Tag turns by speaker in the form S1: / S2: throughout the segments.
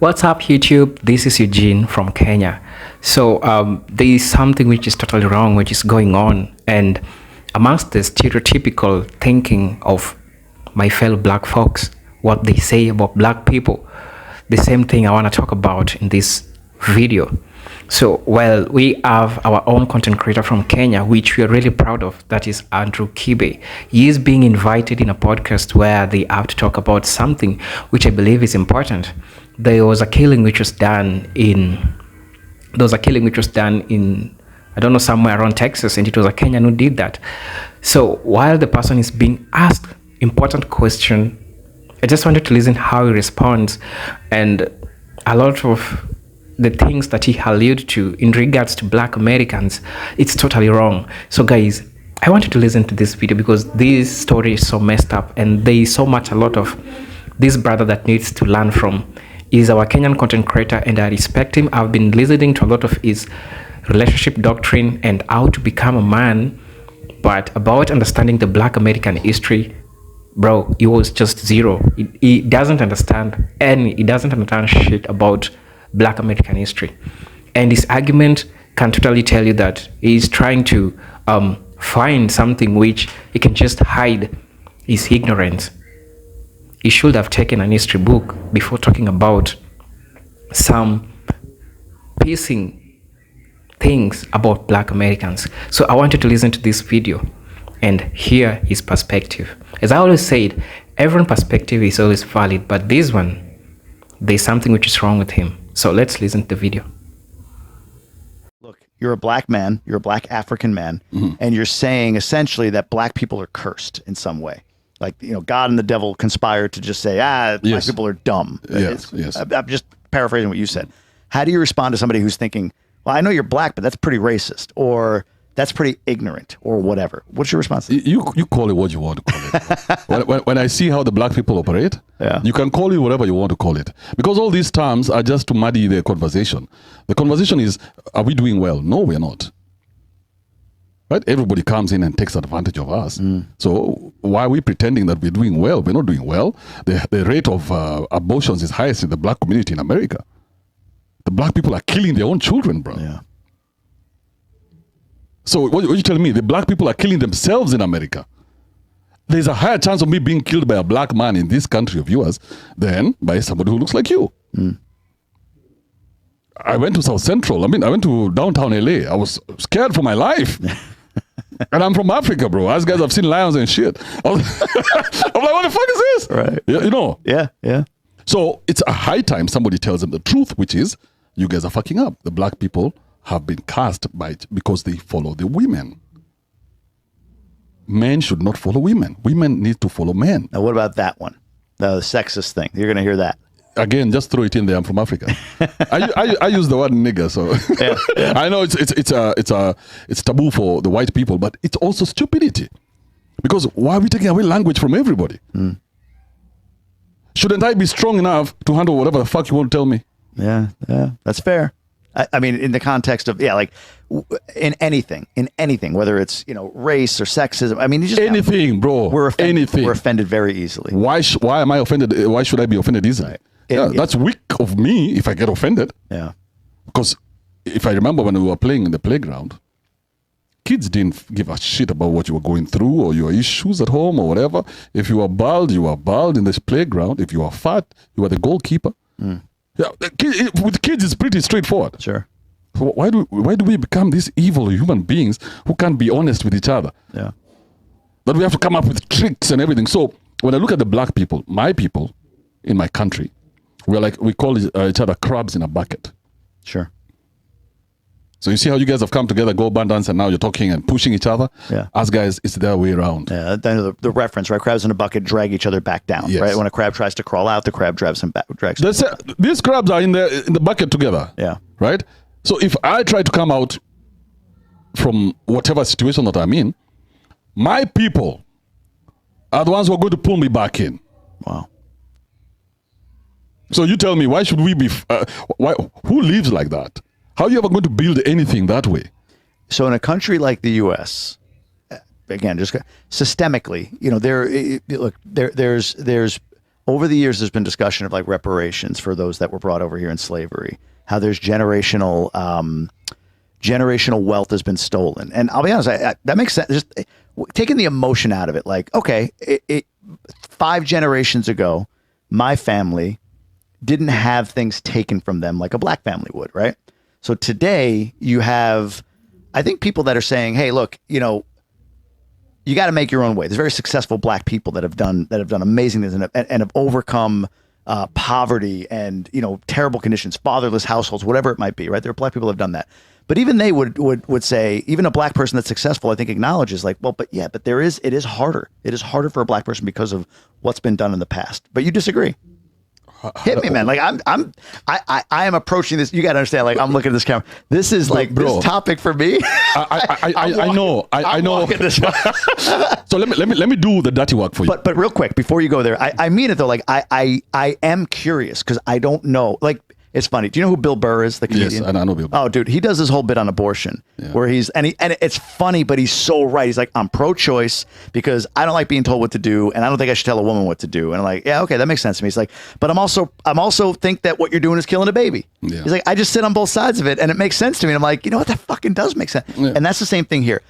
S1: What's up, YouTube? This is Eugene from Kenya. So, there is something which is totally wrong, which is going on, and amongst the stereotypical thinking of my fellow black folks, what they say about black people, the same thing I want to talk about in this video. So, well, we have our own content creator from Kenya, which we are really proud of. That is Andrew Kibe. He is being invited in a podcast where they have to talk about something which I believe is important. There was a killing which was done in I don't know, somewhere around Texas, and it was a Kenyan who did that. So while the person is being asked important question, I just wanted to listen how he responds, and a lot of the things that he alluded to in regards to black Americans, it's totally wrong. So guys, I wanted to listen to this video because this story is so messed up, and there is so much a lot of this brother that needs to learn from. He's our Kenyan content creator, and I respect him. I've been listening to a lot of his relationship doctrine and how to become a man, but about understanding the black American history, bro, he was just zero. He doesn't understand shit about black American history, and his argument can totally tell you that he's trying to find something which he can just hide his ignorance. He should have taken an history book before talking about some piercing things about black Americans. So I wanted to listen to this video and hear his perspective. As I always said, everyone's perspective is always valid, but this one, there's something which is wrong with him. So let's listen to the video.
S2: Look, you're a black man, you're a black African man, and you're saying essentially that black people are cursed in some way. Like, you know, God and the devil conspired to just say, black people are dumb.
S3: Yes.
S2: I'm just paraphrasing what you said. How do you respond to somebody who's thinking, well, I know you're black, but that's pretty racist, or that's pretty ignorant, or whatever? What's your response?
S3: You call it what you want to call it. when I see how the black people operate, you can call it whatever you want to call it. Because all these terms are just to muddy the conversation. The conversation is, are we doing well? No, we're not. Right? Everybody comes in and takes advantage of us. So why are we pretending that we're doing well? We're not doing well. The rate of abortions is highest in the black community in America. The black people are killing their own children, bro.
S2: Yeah.
S3: So what you telling me? The black people are killing themselves in America. There's a higher chance of me being killed by a black man in this country of yours than by somebody who looks like you. I went to South Central. I went to downtown LA. I was scared for my life. And I'm from Africa, bro. As guys have seen lions and shit. I'm like, what the fuck is this?
S2: Right.
S3: You know?
S2: Yeah.
S3: So it's a high time somebody tells them the truth, which is, you guys are fucking up. The black people have been cast because they follow the women. Men should not follow women. Women need to follow men.
S2: Now, what about that one? The sexist thing. You're going to hear that.
S3: Again, just throw it in there. I'm from Africa. I use the word nigger, so I know it's taboo for the white people, but it's also stupidity. Because why are we taking away language from everybody? Shouldn't I be strong enough to handle whatever the fuck you want to tell me?
S2: Yeah, that's fair. I mean, in the context of like in anything, whether it's race or sexism. I mean, just
S3: anything, bro.
S2: We're offended.
S3: Anything.
S2: We're offended very easily.
S3: Why am I offended? Why should I be offended easily?
S2: Right.
S3: That's weak of me if I get offended.
S2: Yeah.
S3: Because if I remember when we were playing in the playground, kids didn't give a shit about what you were going through or your issues at home or whatever. If you were bald, you were bald in this playground. If you were fat, you were the goalkeeper. Yeah, with kids, it's pretty straightforward.
S2: Sure.
S3: So why do we become these evil human beings who can't be honest with each other?
S2: Yeah.
S3: But we have to come up with tricks and everything. So when I look at the black people, my people in my country, we call each other crabs in a bucket.
S2: Sure.
S3: So you see how you guys have come together, go abundance, and now you're talking and pushing each other?
S2: Yeah.
S3: Us guys, it's their way around.
S2: Yeah, the reference, right? Crabs in a bucket drag each other back down,
S3: Yes.
S2: right? When a crab tries to crawl out, the crab drags him back.
S3: These crabs are in the bucket together.
S2: Yeah.
S3: Right? So if I try to come out from whatever situation that I'm in, my people are the ones who are going to pull me back in.
S2: Wow.
S3: So you tell me, why should we be, who lives like that? How are you ever going to build anything that way?
S2: So in a country like the U.S., again, just systemically, there's over the years, there's been discussion of like reparations for those that were brought over here in slavery, how there's generational wealth has been stolen. And I'll be honest, that makes sense. Just taking the emotion out of it. Like, okay, 5 generations ago, my family didn't have things taken from them like a black family would, right? So today you have, I think, people that are saying, hey, look, you know, you got to make your own way. There's very successful black people that have done amazing things and have overcome poverty and, you know, terrible conditions, fatherless households, whatever it might be, right? There are black people that have done that. But even they would say, even a black person that's successful, I think, acknowledges like, well, but it is harder. It is harder for a black person because of what's been done in the past. But you disagree. Hit me, man. Like I am approaching this. You got to understand, like, I'm looking at this camera. This is like, bro, this topic for me.
S3: I know. So let me do the dirty work for you.
S2: But real quick, before you go there, I mean it though. Like I am curious because I don't know. Like, it's funny. Do you know who Bill Burr is, the comedian?
S3: Yes, I know Bill Burr.
S2: Oh, dude, he does this whole bit on abortion where and it's funny, but he's so right. He's like, I'm pro-choice because I don't like being told what to do, and I don't think I should tell a woman what to do. And I'm like, yeah, okay, that makes sense to me. He's like, but I'm also think that what you're doing is killing a baby. Yeah. He's like, I just sit on both sides of it, and it makes sense to me. And I'm like, you know what? That fucking does make sense. Yeah. And that's the same thing here.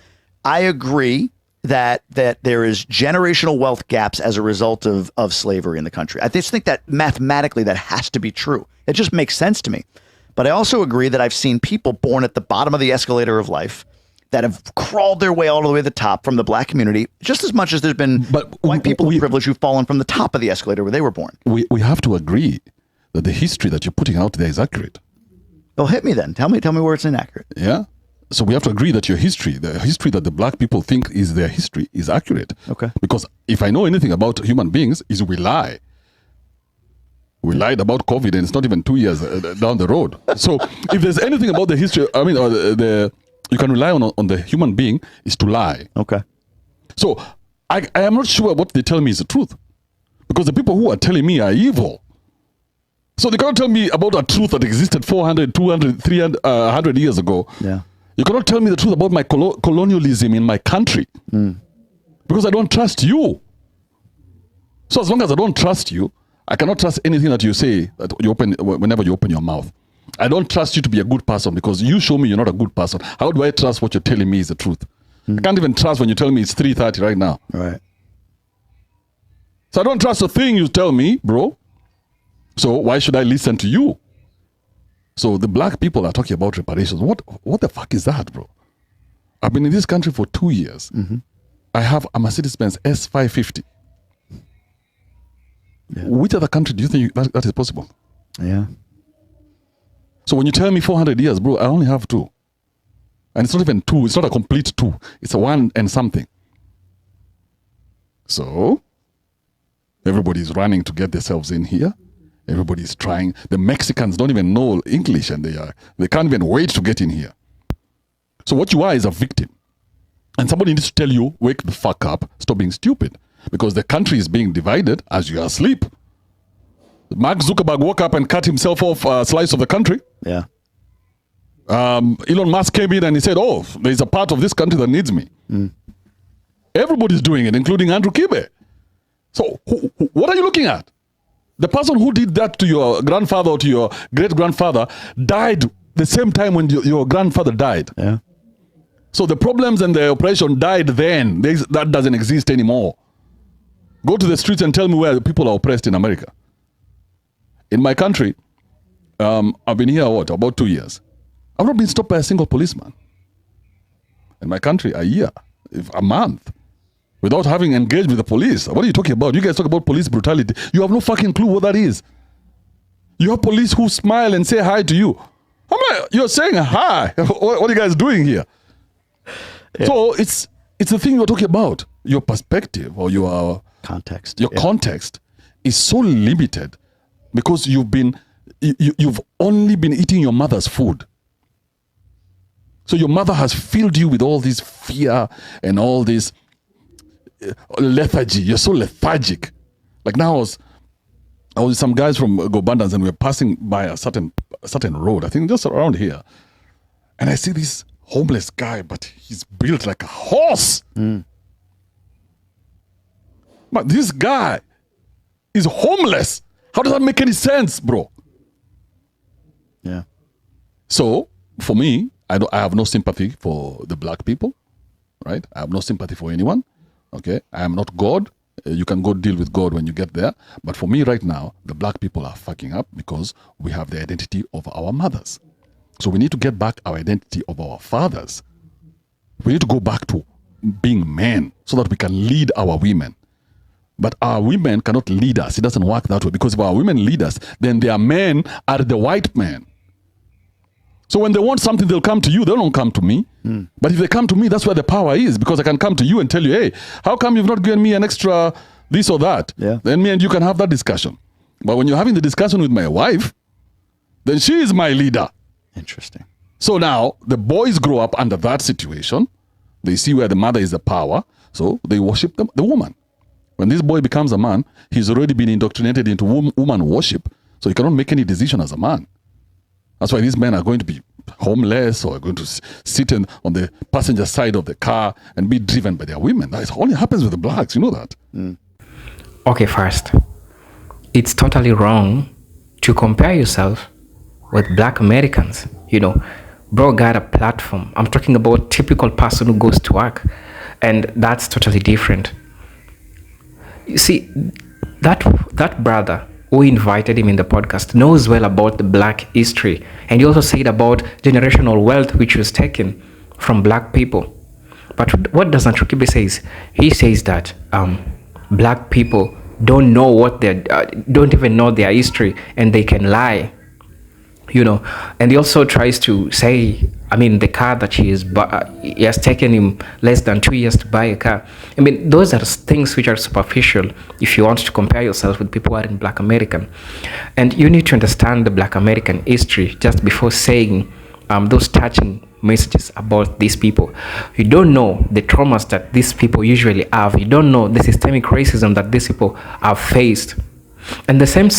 S2: I agree that there is generational wealth gaps as a result of slavery in the country. I just think that mathematically that has to be true. It just makes sense to me. But I also agree that I've seen people born at the bottom of the escalator of life that have crawled their way all the way to the top from the black community, just as much as there's been white people of privilege who've fallen from the top of the escalator where they were born.
S3: We have to agree that the history that you're putting out there is accurate.
S2: Well, hit me then. Tell me where it's inaccurate.
S3: Yeah. So we have to agree that the history that the black people think is their history, is accurate.
S2: Okay.
S3: Because if I know anything about human beings, is we lie. We lied about COVID, and it's not even 2 years down the road. So if there's anything about the history, I mean, you can rely on the human being is to lie.
S2: Okay.
S3: So I am not sure what they tell me is the truth, because the people who are telling me are evil. So they cannot tell me about a truth that existed 400, 200, 300, 100 years ago.
S2: Yeah.
S3: You cannot tell me the truth about my colonialism in my country because I don't trust you. So as long as I don't trust you, I cannot trust anything that you say whenever you open your mouth. I don't trust you to be a good person because you show me you're not a good person. How do I trust what you're telling me is the truth? I can't even trust when you tell me it's 3:30 right now.
S2: Right.
S3: So I don't trust a thing you tell me, bro. So why should I listen to you? So the black people are talking about reparations. What the fuck is that, bro? I've been in this country for 2 years. Mm-hmm. I have a Mercedes-Benz S550. Yeah. Which other country do you think that is possible?
S2: Yeah.
S3: So when you tell me 400 years, bro, I only have 2. And it's not even 2. It's not a complete 2. It's a 1 and something. So everybody's running to get themselves in here. Everybody's trying. The Mexicans don't even know English, and they can't even wait to get in here. So what you are is a victim. And somebody needs to tell you, wake the fuck up, stop being stupid. Because the country is being divided as you are asleep. Mark Zuckerberg woke up and cut himself off a slice of the country.
S2: Yeah.
S3: Elon Musk came in and he said, oh, there's a part of this country that needs me. Everybody's doing it, including Andrew Kibe. So what are you looking at? The person who did that to your grandfather or to your great-grandfather died the same time when your grandfather died.
S2: Yeah.
S3: So the problems and the oppression died then. That doesn't exist anymore. Go to the streets and tell me where people are oppressed in America. In my country, I've been here, about 2 years. I've not been stopped by a single policeman. In my country, a month. Without having engaged with the police. What are you talking about? You guys talk about police brutality. You have no fucking clue what that is. You have police who smile and say hi to you. I'm like, you're saying hi. What are you guys doing here? Yeah. So it's the thing you're talking about. Your perspective or your
S2: context.
S3: Your context is so limited because you've only been eating your mother's food. So your mother has filled you with all this fear and all this lethargy. You're so lethargic. Like now I was with some guys from Gobandans and we were passing by a certain road, I think just around here. And I see this homeless guy, but he's built like a horse. But this guy He's homeless. How does that make any sense, bro?
S2: Yeah.
S3: So, for me, I have no sympathy for the black people, right? I have no sympathy for anyone, okay? I am not God. You can go deal with God when you get there. But for me right now, the black people are fucking up because we have the identity of our mothers. So we need to get back our identity of our fathers. We need to go back to being men so that we can lead our women. But our women cannot lead us. It doesn't work that way, because if our women lead us, then their men are the white men. So when they want something, they'll come to you. They don't come to me. But if they come to me, that's where the power is, because I can come to you and tell you, hey, how come you've not given me an extra this or that?
S2: Yeah.
S3: Then me and you can have that discussion. But when you're having the discussion with my wife, then she is my leader.
S2: Interesting.
S3: So now the boys grow up under that situation. They see where the mother is the power. So they worship the woman. When this boy becomes a man, he's already been indoctrinated into woman worship. So he cannot make any decision as a man. That's why these men are going to be homeless or are going to sit on the passenger side of the car and be driven by their women. That only happens with the blacks. You know that?
S1: Okay, first, it's totally wrong to compare yourself with black Americans. You know, bro got a platform. I'm talking about typical person who goes to work, and that's totally different. You see, that brother who invited him in the podcast knows well about the black history, and he also said about generational wealth which was taken from black people. But what does Andrew Kibe says? He says that black people don't know what they don't even know their history, and they can lie. You know, and he also tries to say, I mean, the car that he has taken him less than 2 years to buy a car. I mean, those are things which are superficial if you want to compare yourself with people who are in Black American. And you need to understand the Black American history just before saying those touching messages about these people. You don't know the traumas that these people usually have. You don't know the systemic racism that these people have faced. And the same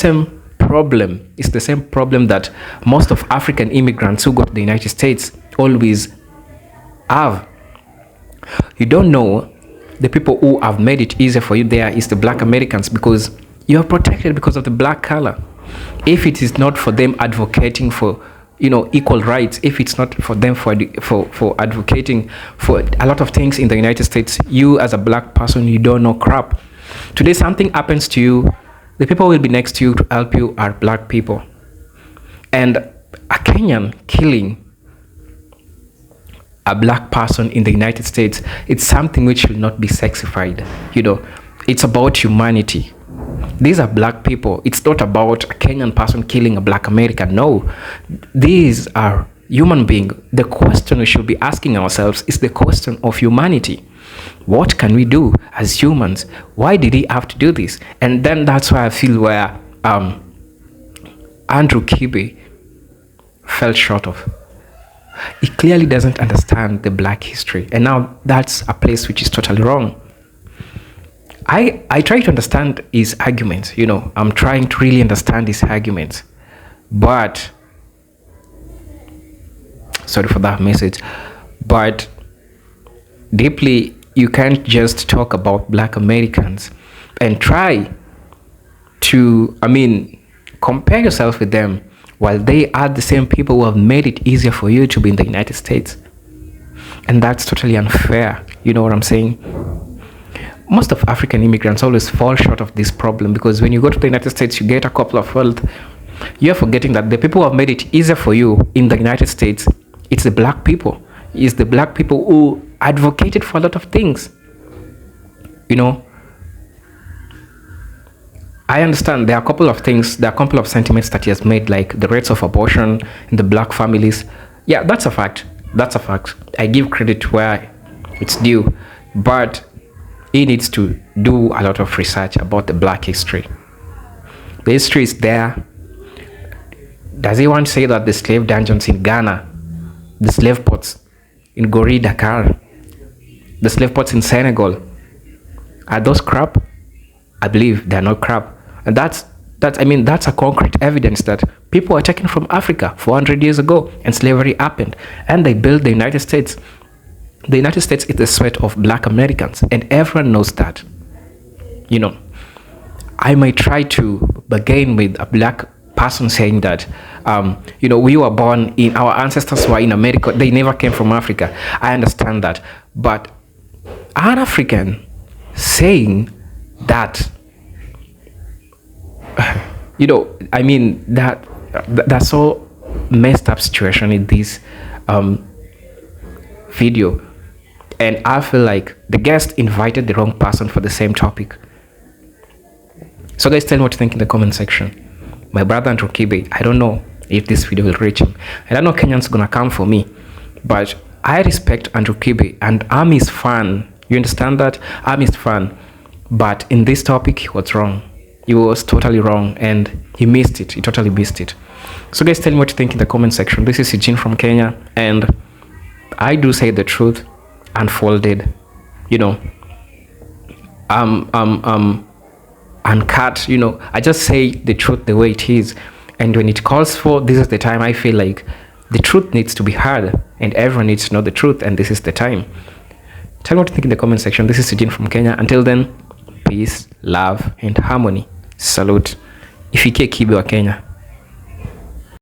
S1: problem is the same problem that most of African immigrants who go to the United States always have. You don't know the people who have made it easier for you there is the Black Americans, because you are protected because of the black color. If it is not for them advocating for, you know, equal rights, if it's not for them for advocating for a lot of things in the United States, you as a black person, you don't know crap. Today something happens to you, the people will be next to you to help you are black people. And a Kenyan killing a black person in the United States, it's something which will not be sexified. You know, it's about humanity. These are black people. It's not about a Kenyan person killing a black American. No, these are human beings. The question we should be asking ourselves is the question of humanity. What can we do as humans? Why did he have to do this? And then that's why I feel where Andrew Kibe fell short of. He clearly doesn't understand the black history. And now that's a place which is totally wrong. I try to understand his arguments. You know, I'm trying to really understand his arguments. But, sorry for that message. But deeply, you can't just talk about black Americans and try to, compare yourself with them while they are the same people who have made it easier for you to be in the United States. And that's totally unfair. You know what I'm saying? Most of African immigrants always fall short of this problem, because when you go to the United States, you get a couple of wealth. You're forgetting that the people who have made it easier for you in the United States, it's the black people. It's the black people who advocated for a lot of things. You know, I understand there are a couple of things, there are a couple of sentiments that he has made, like the rates of abortion in the black families. Yeah, that's a fact. That's a fact. I give credit where it's due. But he needs to do a lot of research about the black history. The history is there. Does he want to say that the slave dungeons in Ghana, the slave ports in Gori, Dakar, the slave ports in Senegal, are those crap? I believe they're not crap. And that's a concrete evidence that people were taken from Africa 400 years ago and slavery happened. And they built the United States. The United States is the sweat of black Americans, and everyone knows that. You know, I might try to bargain with a black person saying that, we were born in, our ancestors were in America, they never came from Africa. I understand that. But an African saying that, that's so messed up situation in this video. And I feel like the guest invited the wrong person for the same topic. So guys, tell me what you think in the comment section. My brother Andrew Kibe, I don't know if this video will reach him. I don't know Kenyans gonna come for me, but I respect Andrew Kibe and I'm his fan. You understand that? I'm his fan. But in this topic, he was wrong. He was totally wrong and he missed it. He totally missed it. So guys, tell me what you think in the comment section. This is Eugene from Kenya, and I do say the truth unfolded, uncut, I just say the truth the way it is. And when it calls for, this is the time I feel like the truth needs to be heard and everyone needs to know the truth, and this is the time. Tell me what you think in the comment section. This is Eugene from Kenya. Until then, peace, love, and harmony. Salute. Ifike Kibe wa Kenya.